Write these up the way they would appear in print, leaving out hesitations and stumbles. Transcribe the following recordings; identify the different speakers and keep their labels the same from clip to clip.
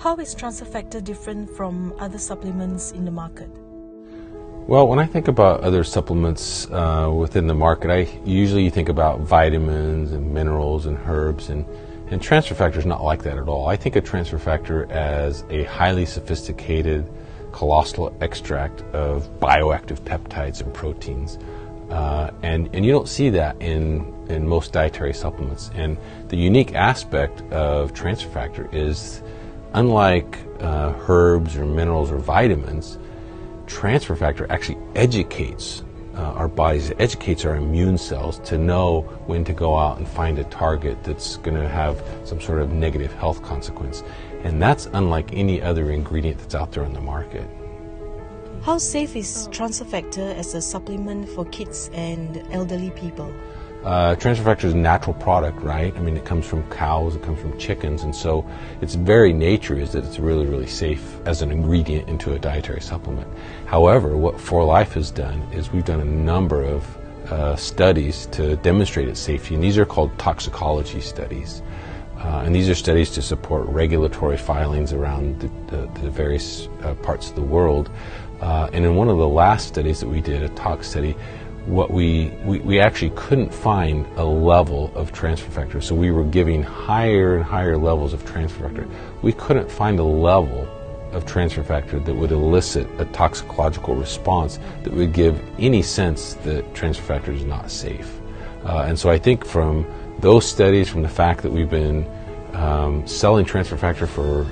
Speaker 1: How is transfer factor different from other supplements in the market?
Speaker 2: Well, when I think about other supplements within the market, I usually think about vitamins and minerals and herbs, and transfer factor is not like that at all. I think of transfer factor as a highly sophisticated colossal extract of bioactive peptides and proteins. And you don't see that in most dietary supplements. And the unique aspect of transfer factor is, unlike herbs or minerals or vitamins, transfer factor actually educates our bodies, it educates our immune cells to know when to go out and find a target that's going to have some sort of negative health consequence. And that's unlike any other ingredient that's out there on the market.
Speaker 1: How safe is transfer factor as a supplement for kids and elderly people?
Speaker 2: Transfer factor is a natural product, right? I mean, it comes from cows, it comes from chickens, and so its very nature is that it's really, really safe as an ingredient into a dietary supplement. However, what 4Life has done is we've done a number of studies to demonstrate its safety, and these are called toxicology studies. And these are studies to support regulatory filings around the various parts of the world. And in one of the last studies that we did, a tox study, what we actually couldn't find a level of transfer factor. So we were giving higher and higher levels of transfer factor. We couldn't find a level of transfer factor that would elicit a toxicological response that would give any sense that transfer factor is not safe. And so I think from those studies, from the fact that we've been selling transfer factor for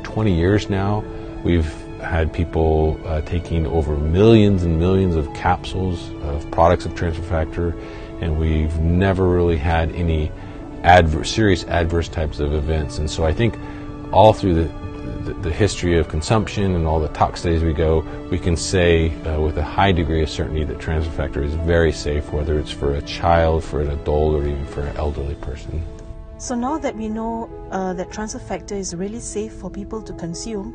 Speaker 2: 20 years now, we've had people taking over millions and millions of capsules of products of transfer factor, and we've never really had any serious adverse types of events. And so I think all through the history of consumption and all the tox studies we can say with a high degree of certainty that transfer factor is very safe, whether it's for a child, for an adult, or even for an elderly person.
Speaker 1: So now that we know that transfer factor is really safe for people to consume,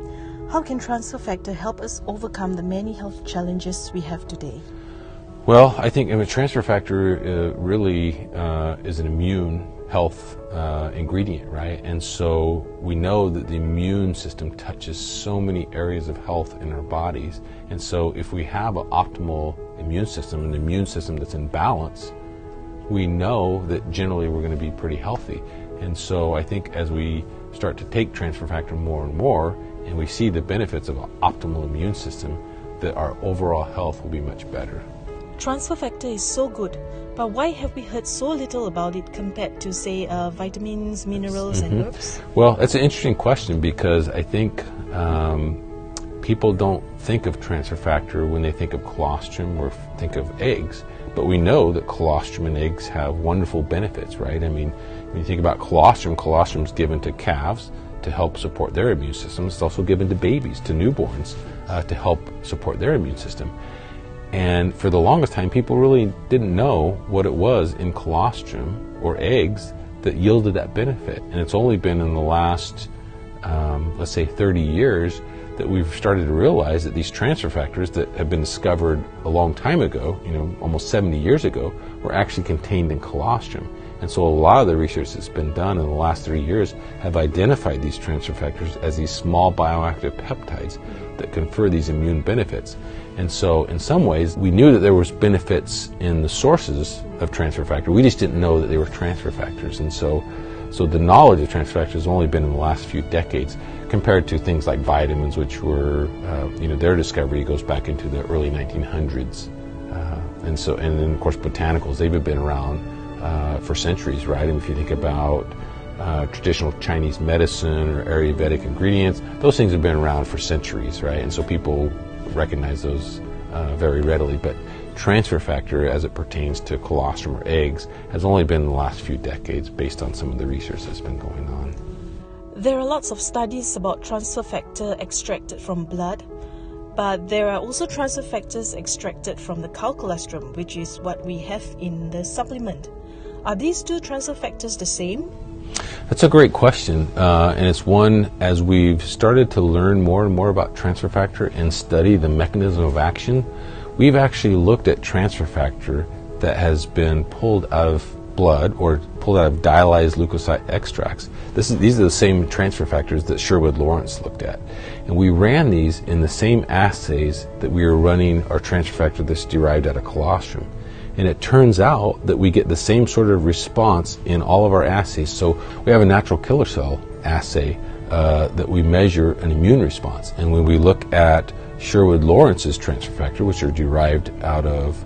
Speaker 1: how can transfer factor help us overcome the many health challenges we have today?
Speaker 2: Well, I think transfer factor really is an immune health ingredient, right? And so we know that the immune system touches so many areas of health in our bodies. And so if we have an optimal immune system, an immune system that's in balance, we know that generally we're going to be pretty healthy. And so I think as we start to take transfer factor more and more, and we see the benefits of an optimal immune system, that our overall health will be much better.
Speaker 1: Transfer factor is so good, but why have we heard so little about it compared to, say, vitamins, minerals, and herbs?
Speaker 2: Well, that's an interesting question, because I think people don't think of transfer factor when they think of colostrum or think of eggs. But we know that colostrum and eggs have wonderful benefits, right? I mean, when you think about colostrum, colostrum is given to calves to help support their immune system. It's also given to babies, to newborns, to help support their immune system. And for the longest time, people really didn't know what it was in colostrum or eggs that yielded that benefit. And it's only been in the last, let's say, 30 years that we've started to realize that these transfer factors that have been discovered a long time ago, almost 70 years ago, were actually contained in colostrum. And so a lot of the research that's been done in the last 3 years have identified these transfer factors as these small bioactive peptides that confer these immune benefits. And so in some ways, we knew that there was benefits in the sources of transfer factor. We just didn't know that they were transfer factors. And so the knowledge of transfer factors has only been in the last few decades, compared to things like vitamins, which were, their discovery goes back into the early 1900s. And then of course botanicals, they've been around for centuries, right? And if you think about traditional Chinese medicine or Ayurvedic ingredients, those things have been around for centuries, right? And so people recognize those very readily. But transfer factor, as it pertains to colostrum or eggs, has only been in the last few decades based on some of the research that's been going on.
Speaker 1: There are lots of studies about transfer factor extracted from blood, but there are also transfer factors extracted from the cow colostrum, which is what we have in the supplement. Are these two transfer factors the same?
Speaker 2: That's a great question, and it's one, as we've started to learn more and more about transfer factor and study the mechanism of action, we've actually looked at transfer factor that has been pulled out of blood or pulled out of dialyzed leukocyte extracts, these are the same transfer factors that Sherwood-Lawrence looked at. And we ran these in the same assays that we were running our transfer factor that's derived out of colostrum. And it turns out that we get the same sort of response in all of our assays. So we have a natural killer cell assay that we measure an immune response. And when we look at Sherwood-Lawrence's transfer factor, which are derived out of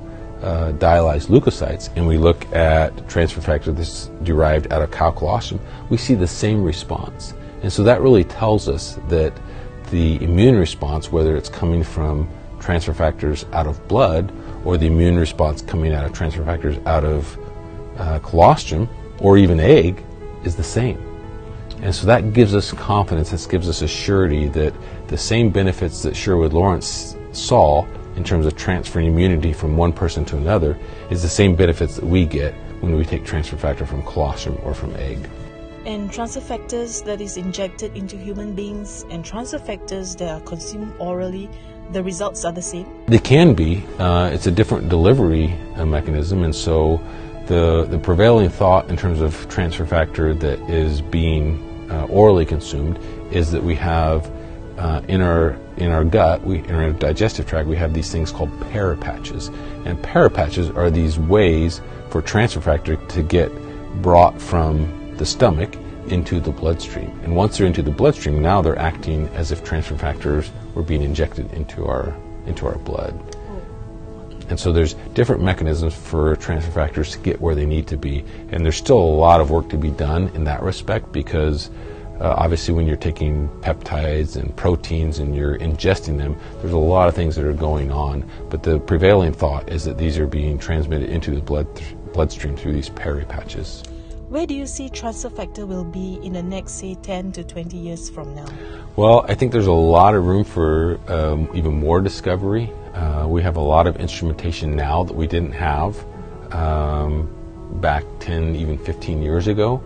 Speaker 2: dialyzed leukocytes, and we look at transfer factor that's derived out of cow colostrum, we see the same response. And so that really tells us that the immune response, whether it's coming from transfer factors out of blood or the immune response coming out of transfer factors out of colostrum or even egg, is the same. And so that gives us confidence, this gives us a surety that the same benefits that Sherwood-Lawrence saw in terms of transferring immunity from one person to another is the same benefits that we get when we take transfer factor from colostrum or from egg.
Speaker 1: And transfer factors that is injected into human beings and transfer factors that are consumed orally, the results are the same?
Speaker 2: They can be. It's a different delivery mechanism, and so the prevailing thought in terms of transfer factor that is being orally consumed is that we have in our gut, in our digestive tract, we have these things called parapatches. And parapatches are these ways for transfer factor to get brought from the stomach into the bloodstream. And once they're into the bloodstream, now they're acting as if transfer factors were being injected into our blood. And so there's different mechanisms for transfer factors to get where they need to be. And there's still a lot of work to be done in that respect, because obviously when you're taking peptides and proteins and you're ingesting them, there's a lot of things that are going on. But the prevailing thought is that these are being transmitted into the bloodstream through these parapatches.
Speaker 1: Where do you see transfer factor will be in the next, say, 10 to 20 years from now?
Speaker 2: Well, I think there's a lot of room for even more discovery. We have a lot of instrumentation now that we didn't have back 10, even 15 years ago.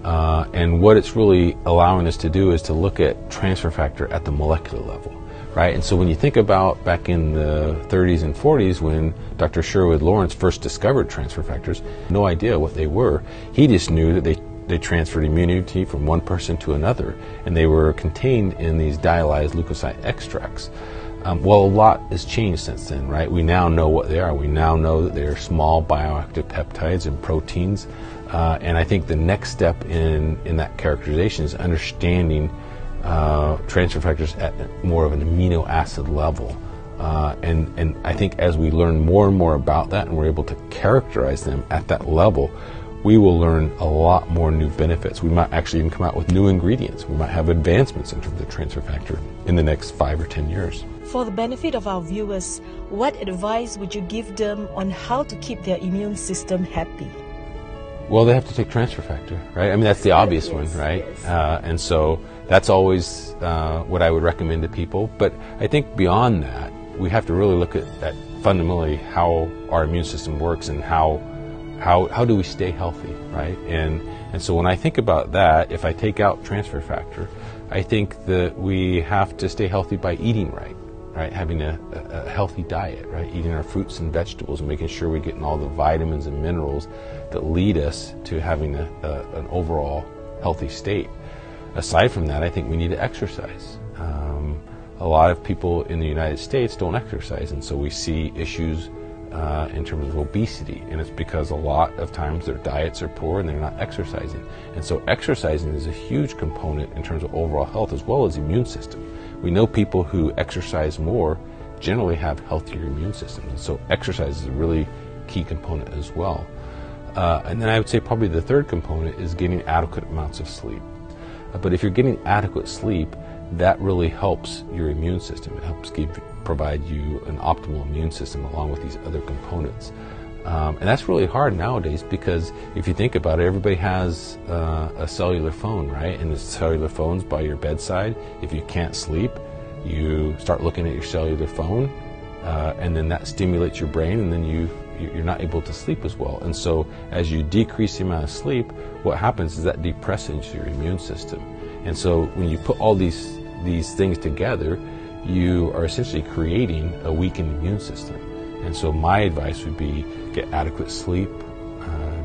Speaker 2: And what it's really allowing us to do is to look at transfer factor at the molecular level, right? And so when you think about back in the 30s and 40s when Dr. Sherwood-Lawrence first discovered transfer factors, no idea what they were. He just knew that they transferred immunity from one person to another, and they were contained in these dialyzed leukocyte extracts. Well, a lot has changed since then, right? We now know what they are. We now know that they are small bioactive peptides and proteins. And I think the next step in that characterization is understanding transfer factors at more of an amino acid level. And I think as we learn more and more about that and we're able to characterize them at that level, we will learn a lot more new benefits. We might actually even come out with new ingredients. We might have advancements in terms of transfer factor in the next 5 or 10 years.
Speaker 1: For the benefit of our viewers, what advice would you give them on how to keep their immune system happy?
Speaker 2: Well, they have to take transfer factor, right? I mean, that's the obvious one, right?
Speaker 1: Yes.
Speaker 2: And so that's always what I would recommend to people. But I think beyond that, we have to really look at fundamentally how our immune system works and how do we stay healthy, right? And so when I think about that, if I take out transfer factor, I think that we have to stay healthy by eating right? Having a healthy diet, right? Eating our fruits and vegetables and making sure we're getting all the vitamins and minerals that lead us to having an overall healthy state. Aside from that, I think we need to exercise. A lot of people in the United States don't exercise, and so we see issues in terms of obesity, and it's because a lot of times their diets are poor and they're not exercising. And so exercising is a huge component in terms of overall health as well as immune system. We know people who exercise more generally have healthier immune systems, and so exercise is a really key component as well. And then I would say probably the third component is getting adequate amounts of sleep. But if you're getting adequate sleep, that really helps your immune system. It helps provide you an optimal immune system along with these other components. And that's really hard nowadays because if you think about it, everybody has a cellular phone, right? And the cellular phone's by your bedside. If you can't sleep, you start looking at your cellular phone, and then that stimulates your brain, and then you're not able to sleep as well. And so as you decrease the amount of sleep, what happens is that depresses your immune system. And so when you put all these things together, you are essentially creating a weakened immune system. And so my advice would be get adequate sleep,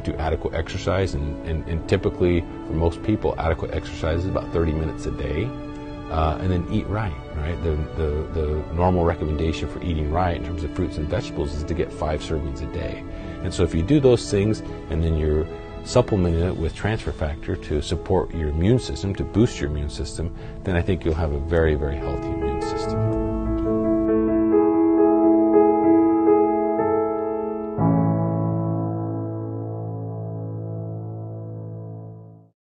Speaker 2: do adequate exercise, and typically for most people, adequate exercise is about 30 minutes a day, and then eat right. The normal recommendation for eating right in terms of fruits and vegetables is to get 5 servings a day. And so if you do those things, and then you're supplementing it with transfer factor to support your immune system, to boost your immune system, then I think you'll have a very, very healthy